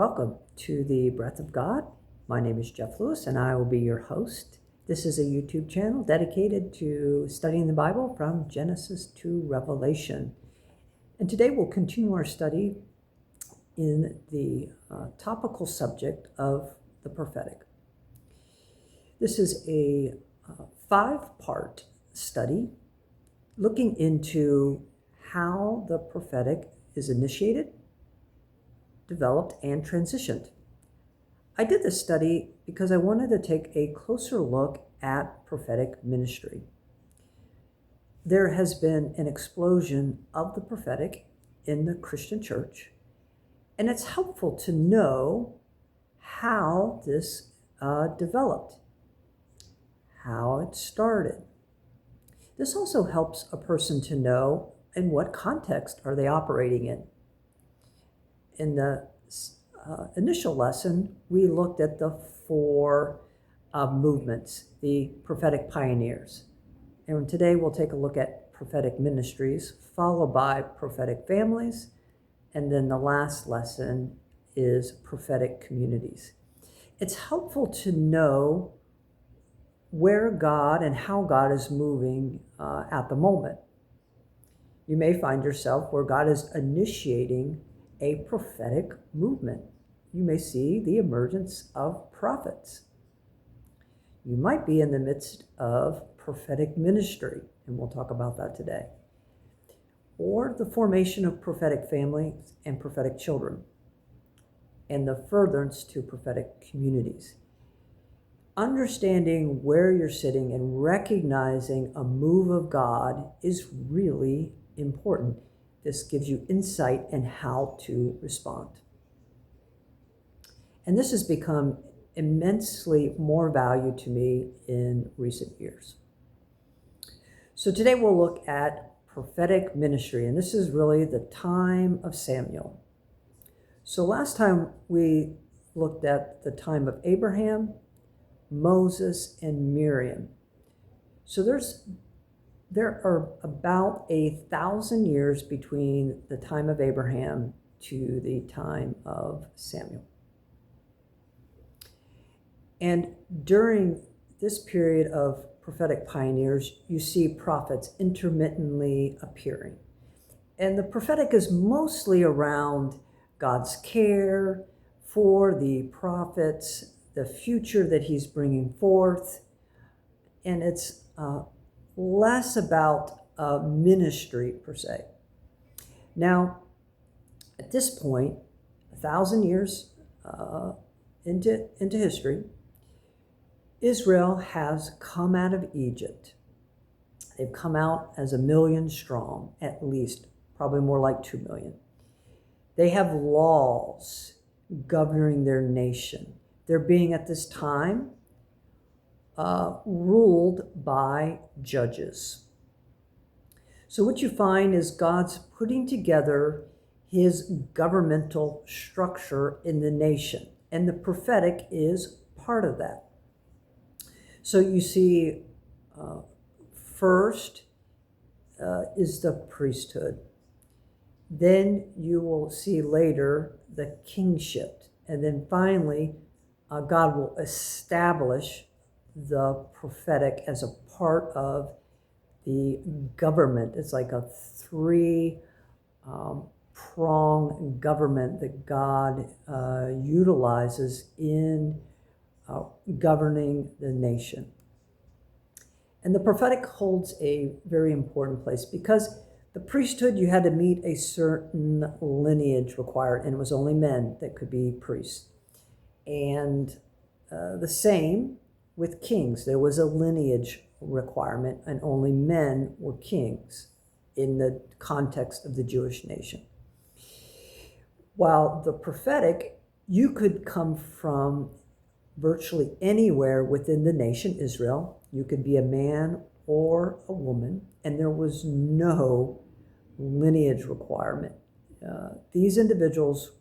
Welcome to the Breath of God. My name is Jeff Lewis and I will be your host. This is a YouTube channel dedicated to studying the Bible from Genesis to Revelation. And today we'll continue our study in the topical subject of the prophetic. This is a 5-part study looking into how the prophetic is initiated, developed, and transitioned. I did this study because I wanted to take a closer look at prophetic ministry. There has been an explosion of the prophetic in the Christian church, and it's helpful to know how this developed, how it started. This also helps a person to know in what context are they operating in. In the initial lesson, we looked at the 4 movements, the prophetic pioneers. And today we'll take a look at prophetic ministries, followed by prophetic families. And then the last lesson is prophetic communities. It's helpful to know where God and how God is moving at the moment. You may find yourself where God is initiating a prophetic movement. You may see the emergence of prophets. You might be in the midst of prophetic ministry, and we'll talk about that today. Or the formation of prophetic families and prophetic children, and the furtherance to prophetic communities. Understanding where you're sitting and recognizing a move of God is really important. This gives you insight in how to respond. And this has become immensely more valued to me in recent years. So today we'll look at prophetic ministry, and this is really the time of Samuel. So last time we looked at the time of Abraham, Moses, and Miriam. So there are about 1,000 years between the time of Abraham to the time of Samuel. And during this period of prophetic pioneers, you see prophets intermittently appearing. And the prophetic is mostly around God's care for the prophets, the future that he's bringing forth. And it's less about ministry per se. Now, at this point, 1,000 years into history, Israel has come out of Egypt. They've come out as 1 million strong, at least, probably more like 2 million. They have laws governing their nation. They're being, at this time, ruled by judges. So what you find is God's putting together his governmental structure in the nation, and the prophetic is part of that. So you see, first is the priesthood. Then you will see later the kingship. And then finally, God will establish the prophetic as a part of the government. It's like a 3-prong government that God utilizes in governing the nation. And the prophetic holds a very important place because the priesthood, you had to meet a certain lineage required, and it was only men that could be priests. And the same with kings. There was a lineage requirement, and only men were kings in the context of the Jewish nation. While the prophetic, you could come from virtually anywhere within the nation Israel. You could be a man or a woman, and there was no lineage requirement. These individuals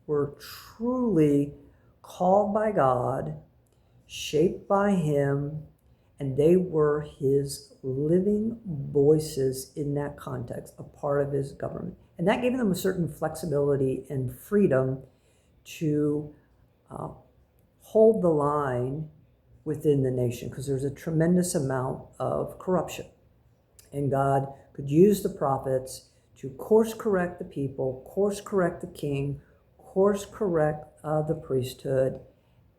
were truly called by God, shaped by him, and they were his living voices in that context, a part of his government. And that gave them a certain flexibility and freedom to hold the line within the nation, because there's a tremendous amount of corruption. And God could use the prophets to course correct the people, course correct the king, course correct the priesthood,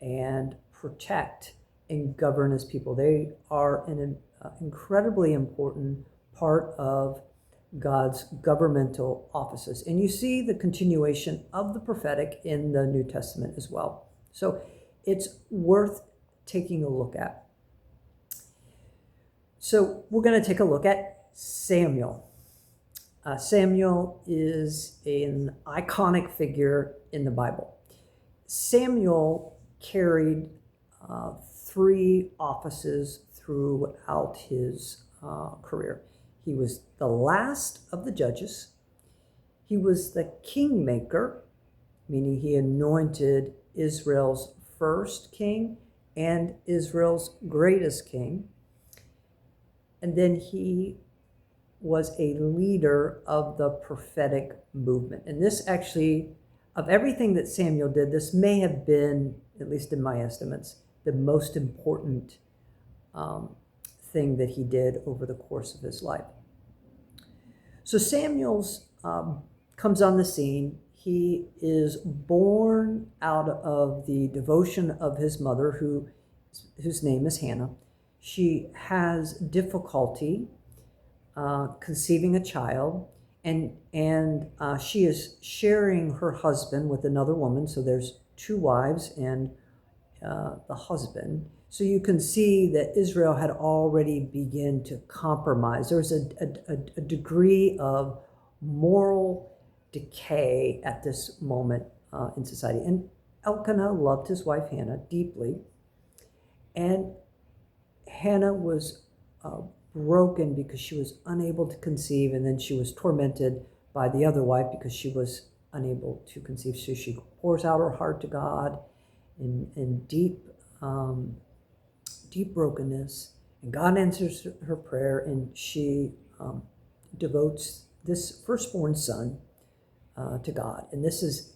and protect and govern his people. They are an incredibly important part of God's governmental offices. And you see the continuation of the prophetic in the New Testament as well. So it's worth taking a look at. So we're going to take a look at Samuel. Samuel is an iconic figure in the Bible. Samuel carried 3 offices throughout his career. He was the last of the judges. He was the kingmaker, meaning he anointed Israel's first king and Israel's greatest king. And then he was a leader of the prophetic movement. And this actually, of everything that Samuel did, this may have been, at least in my estimates, the most important thing that he did over the course of his life. So Samuel's comes on the scene. He is born out of the devotion of his mother, whose name is Hannah. She has difficulty conceiving a child, and she is sharing her husband with another woman. So there's 2 wives and the husband. So you can see that Israel had already begun to compromise. There was a degree of moral decay at this moment in society. And Elkanah loved his wife Hannah deeply, and Hannah was broken because she was unable to conceive, and then she was tormented by the other wife because she was unable to conceive. So she pours out her heart to God in deep brokenness, and God answers her prayer, and she devotes this firstborn son to God. And this is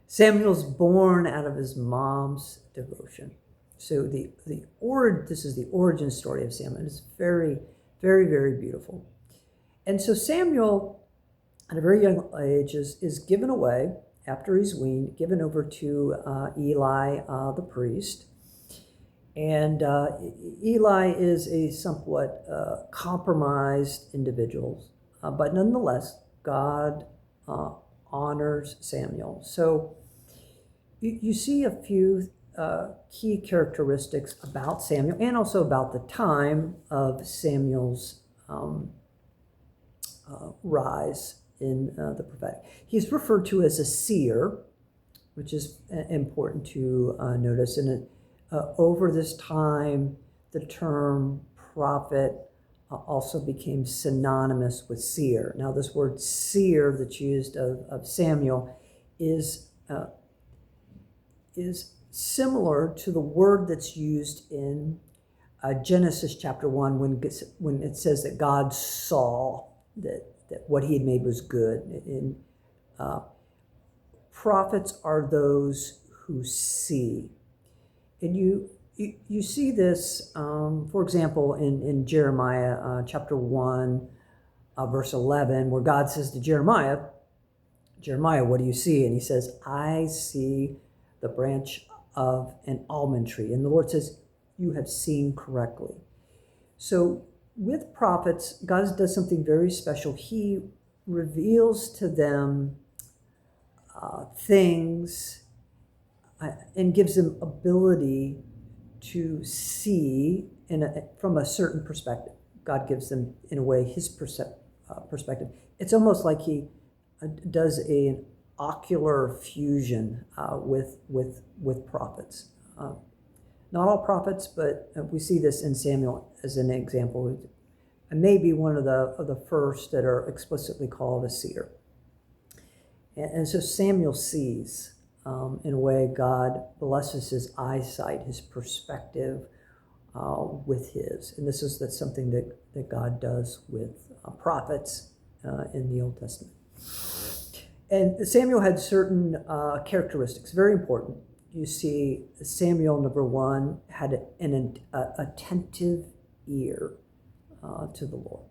Samuel's born out of his mom's devotion. So this is the origin story of Samuel. It's very, very, very beautiful. And so Samuel, at a very young age, is given away after he's weaned, given over to Eli, the priest. And Eli is a somewhat compromised individual, but nonetheless, God honors Samuel. So you see a few key characteristics about Samuel, and also about the time of Samuel's rise in the prophetic. He's referred to as a seer, which is important to notice. And over this time, the term prophet also became synonymous with seer. Now, this word seer that's used of Samuel is similar to the word that's used in Genesis chapter 1 when it says that God saw that what he had made was good. And prophets are those who see. And you see this, for example, in Jeremiah chapter 1, verse 11, where God says to Jeremiah, what do you see? And he says, I see the branch of an almond tree. And the Lord says, you have seen correctly. So with prophets, God does something very special. He reveals to them things and gives them ability to see from a certain perspective. God gives them, in a way, his perspective. It's almost like he does an ocular fusion with prophets. Not all prophets, but we see this in Samuel as an example. And maybe one of the first that are explicitly called a seer. And so Samuel sees, in a way, God blesses his eyesight, his perspective with his. And that's something that God does with prophets in the Old Testament. And Samuel had certain characteristics, very important. You see, Samuel, number one, had an attentive ear to the Lord.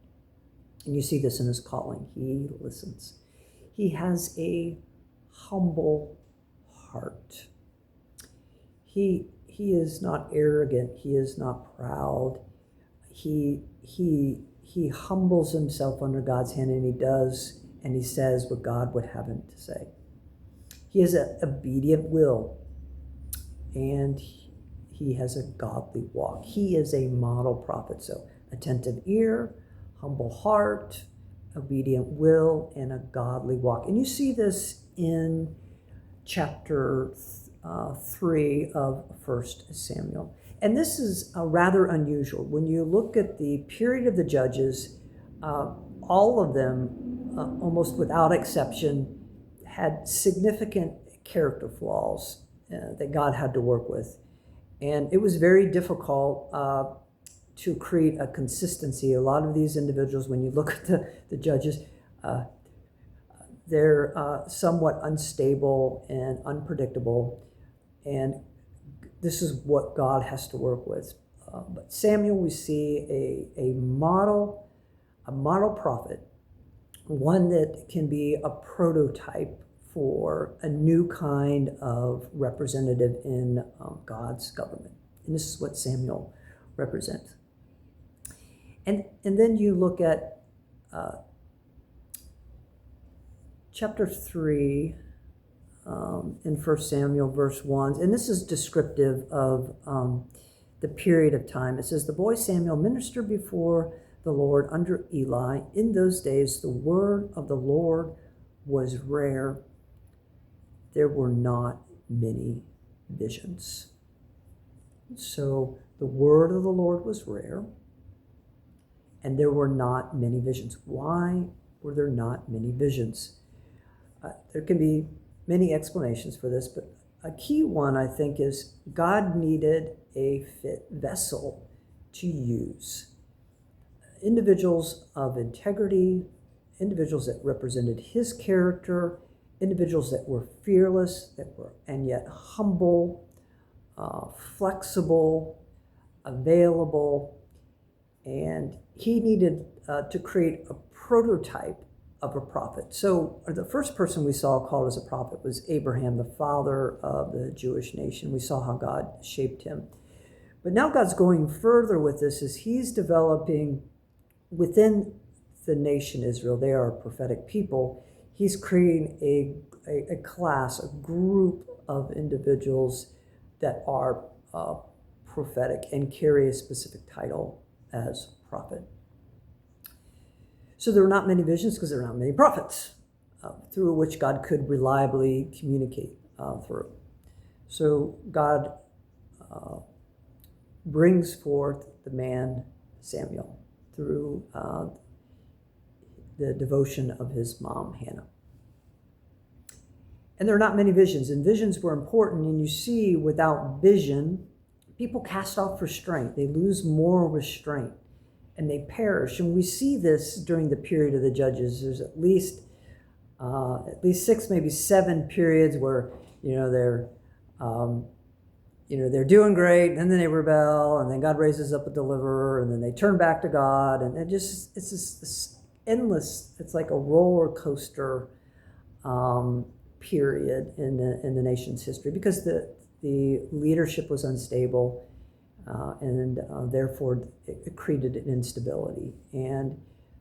And you see this in his calling. He listens. He has a humble heart. He is not arrogant. He is not proud. He humbles himself under God's hand, and he does, and he says what God would have him to say. He has an obedient will, and he has a godly walk. He is a model prophet. So attentive ear, humble heart, obedient will, and a godly walk. And you see this in chapter 3 of 1 Samuel. And this is rather unusual. When you look at the period of the judges, all of them, almost without exception, had significant character flaws that God had to work with. And it was very difficult to create a consistency. A lot of these individuals, when you look at the judges, they're somewhat unstable and unpredictable. And this is what God has to work with. But Samuel, we see a model prophet, one that can be a prototype for a new kind of representative in God's government. And this is what Samuel represents. And then you look at chapter 3 in 1 Samuel, verse 1. And this is descriptive of the period of time. It says, the boy Samuel ministered before the Lord under Eli. In those days, the word of the Lord was rare. There were not many visions. So the word of the Lord was rare, and there were not many visions. Why were there not many visions? There can be many explanations for this, but a key one, I think, is God needed a fit vessel to use. Individuals of integrity, individuals that represented his character, individuals that were fearless, that were and yet humble, flexible, available, and he needed to create a prototype of a prophet. So the first person we saw called as a prophet was Abraham, the father of the Jewish nation. We saw how God shaped him. But now God's going further with this as he's developing within the nation Israel. They are a prophetic people. He's creating a class, a group of individuals that are prophetic and carry a specific title as prophet. So there were not many visions because there were not many prophets through which God could reliably communicate through. So God brings forth the man Samuel through the devotion of his mom, Hannah. And there are not many visions, and visions were important. And you see, without vision, people cast off restraint. They lose moral restraint, and they perish. And we see this during the period of the judges. There's at least 6, maybe 7 periods where they're doing great, and then they rebel, and then God raises up a deliverer, and then they turn back to God, and it's this endless. It's like a roller coaster period in the nation's history because the leadership was unstable, and therefore it created an instability. And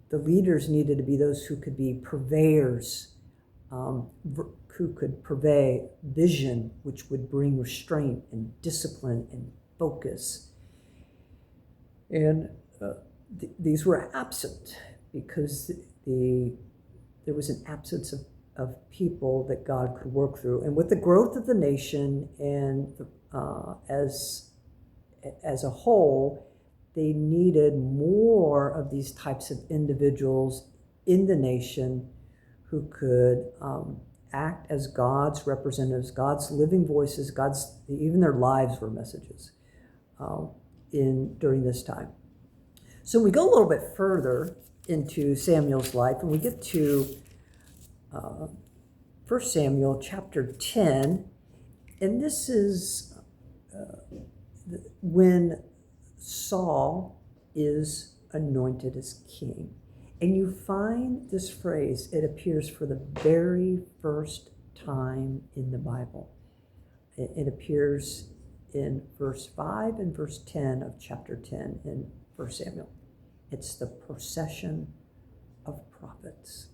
the leaders needed to be those who could be purveyors, who could purvey vision, which would bring restraint and discipline and focus. And these were absent because there was an absence of people that God could work through. And with the growth of the nation and as a whole, they needed more of these types of individuals in the nation who could act as God's representatives, God's living voices, even their lives were messages during this time. So we go a little bit further into Samuel's life, and we get to 1 Samuel chapter 10, and this is when Saul is anointed as king. And you find this phrase, it appears for the very first time in the Bible. It appears in verse 5 and verse 10 of chapter 10 in 1 Samuel. It's the procession of prophets.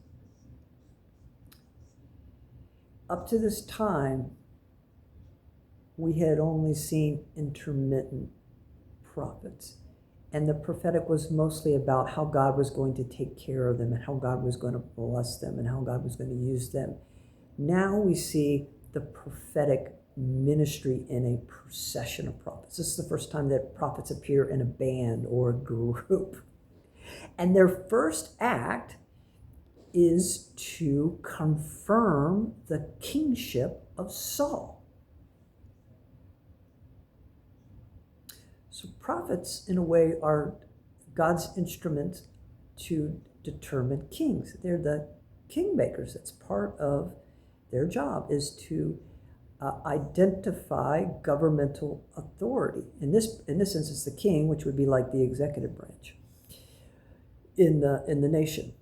Up to this time, we had only seen intermittent prophets. And the prophetic was mostly about how God was going to take care of them and how God was going to bless them and how God was going to use them. Now we see the prophetic ministry in a procession of prophets. This is the first time that prophets appear in a band or a group. And their first act is to confirm the kingship of Saul. So prophets, in a way, are God's instrument to determine kings. They're the kingmakers. That's part of their job, is to identify governmental authority. In this instance, the king, which would be like the executive branch in the nation.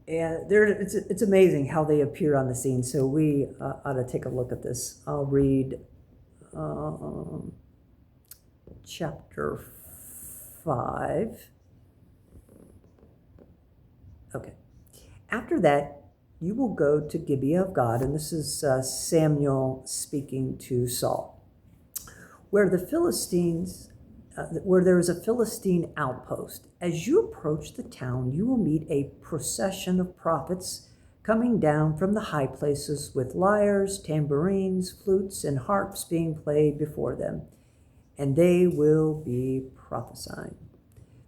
And it's amazing how they appear on the scene. So we ought to take a look at this. I'll read chapter 5. Okay. After that, you will go to Gibeah of God, and this is Samuel speaking to Saul, where there is a Philistine outpost. As you approach the town, you will meet a procession of prophets coming down from the high places with lyres, tambourines, flutes, and harps being played before them, and they will be prophesying.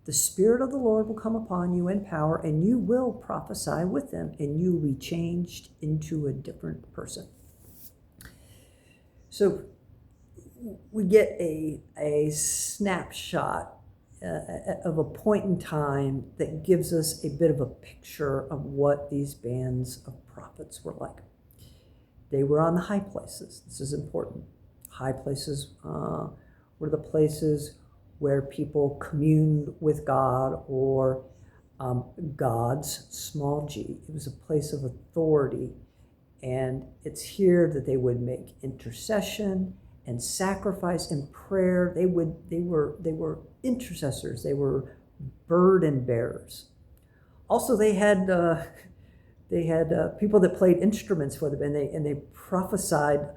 The Spirit of the Lord will come upon you in power, and you will prophesy with them, and you will be changed into a different person. So we get a snapshot of a point in time that gives us a bit of a picture of what these bands of prophets were like. They were on the high places. This is important. High places were the places where people communed with God, or God's, small g. It was a place of authority. And it's here that they would make intercession and sacrifice and prayer. They were intercessors. They were burden bearers. Also, they had people that played instruments for them, and they prophesied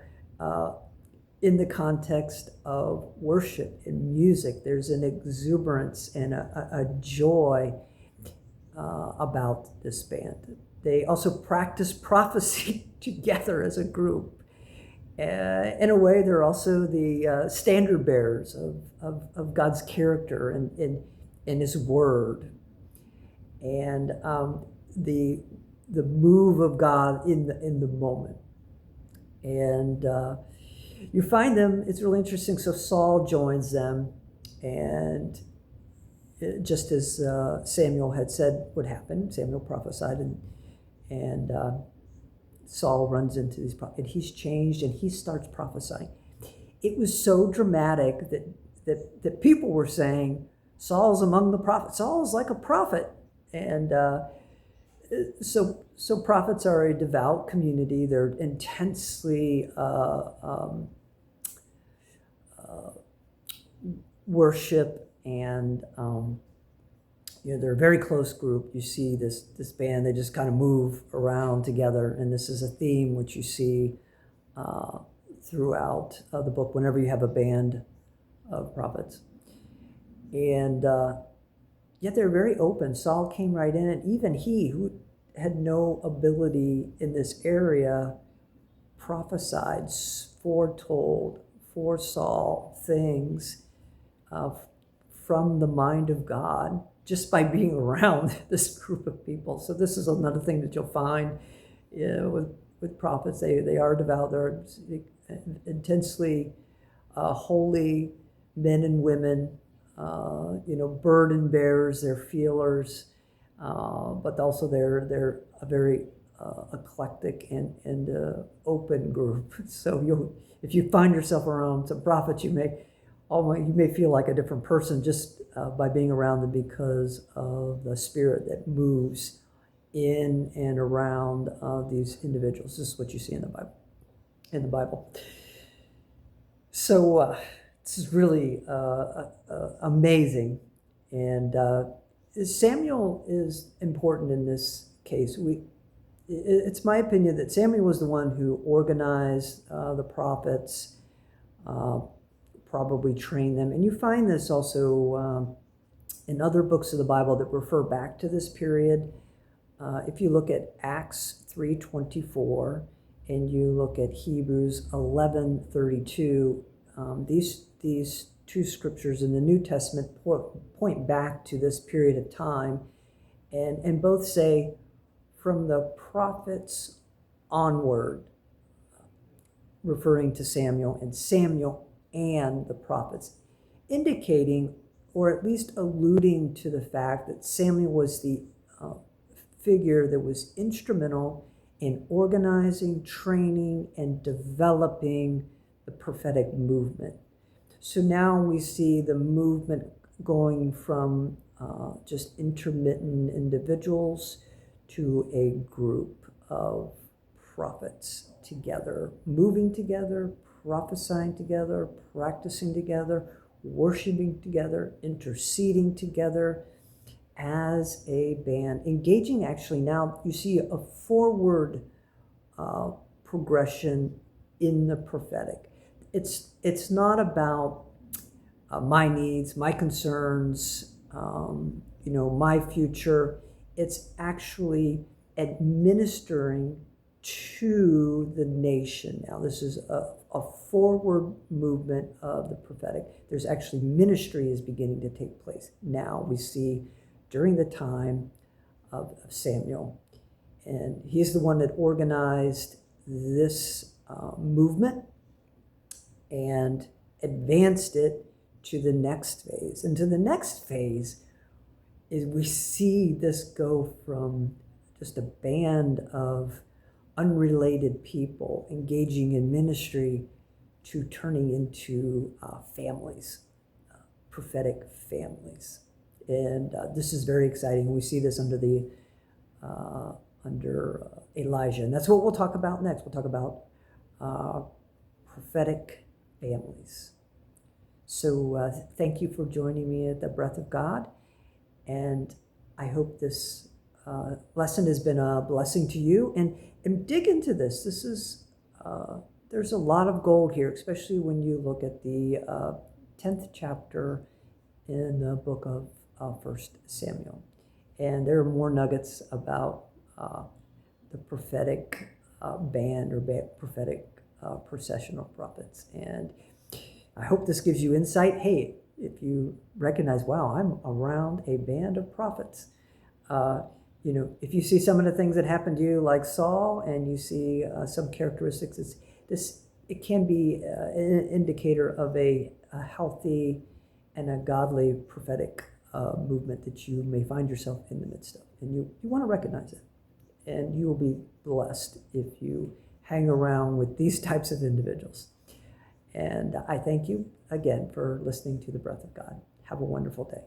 in the context of worship and music. There's an exuberance and a joy about this band. They also practiced prophecy together as a group. In a way, they're also the standard bearers of God's character and His Word, and the move of God in the moment. And you find them. It's really interesting. So Saul joins them, and just as Samuel had said would happen, Samuel prophesied, and Saul runs into these prophets, and he's changed, and he starts prophesying. It was so dramatic that people were saying, Saul's among the prophets. Saul's like a prophet. And so prophets are a devout community. They're intensely worship, and they're a very close group. You see this band, they just kind of move around together, and this is a theme which you see throughout the book whenever you have a band of prophets. And yet they're very open. Saul came right in, and even he, who had no ability in this area, prophesied, foretold, foresaw things from the mind of God, just by being around this group of people. So this is another thing that you'll find with prophets. They are devout. They're intensely holy men and women, burden bearers. They're feelers, but also they're a very eclectic and open group. So if you find yourself around some prophets, you may feel like a different person just by being around them because of the spirit that moves in and around these individuals. This is what you see in the Bible. So this is really amazing. And Samuel is important in this case. It's my opinion that Samuel was the one who organized the prophets, probably trained them. And you find this also in other books of the Bible that refer back to this period. If you look at Acts 3:24 and you look at Hebrews 11:32, these two scriptures in the New Testament point back to this period of time, and both say from the prophets onward, referring to Samuel and the prophets, indicating or at least alluding to the fact that Samuel was the figure that was instrumental in organizing, training, and developing the prophetic movement. So now we see the movement going from just intermittent individuals to a group of prophets together, moving together, prophesying together, practicing together, worshiping together, interceding together as a band, engaging. Actually, now you see a forward progression in the prophetic. It's not about my needs, my concerns, my future. It's actually administering to the nation. Now, this is a forward movement of the prophetic. There's actually ministry is beginning to take place. Now we see during the time of Samuel, and he's the one that organized this movement and advanced it to the next phase. And to the next phase is we see this go from just a band of unrelated people engaging in ministry to turning into families, prophetic families. And this is very exciting. We see this under Elijah, and that's what we'll talk about next. We'll talk about prophetic families. So thank you for joining me at the Breath of God, and I hope this lesson has been a blessing to you. And dig into this. This is there's a lot of gold here, especially when you look at the 10th chapter in the book of 1 Samuel. And there are more nuggets about the prophetic band or prophetic procession of prophets. And I hope this gives you insight. Hey, if you recognize, wow, I'm around a band of prophets. If you see some of the things that happened to you, like Saul, and you see some characteristics, it can be an indicator of a healthy and a godly prophetic movement that you may find yourself in the midst of. And you want to recognize it. And you will be blessed if you hang around with these types of individuals. And I thank you again for listening to the Breath of God. Have a wonderful day.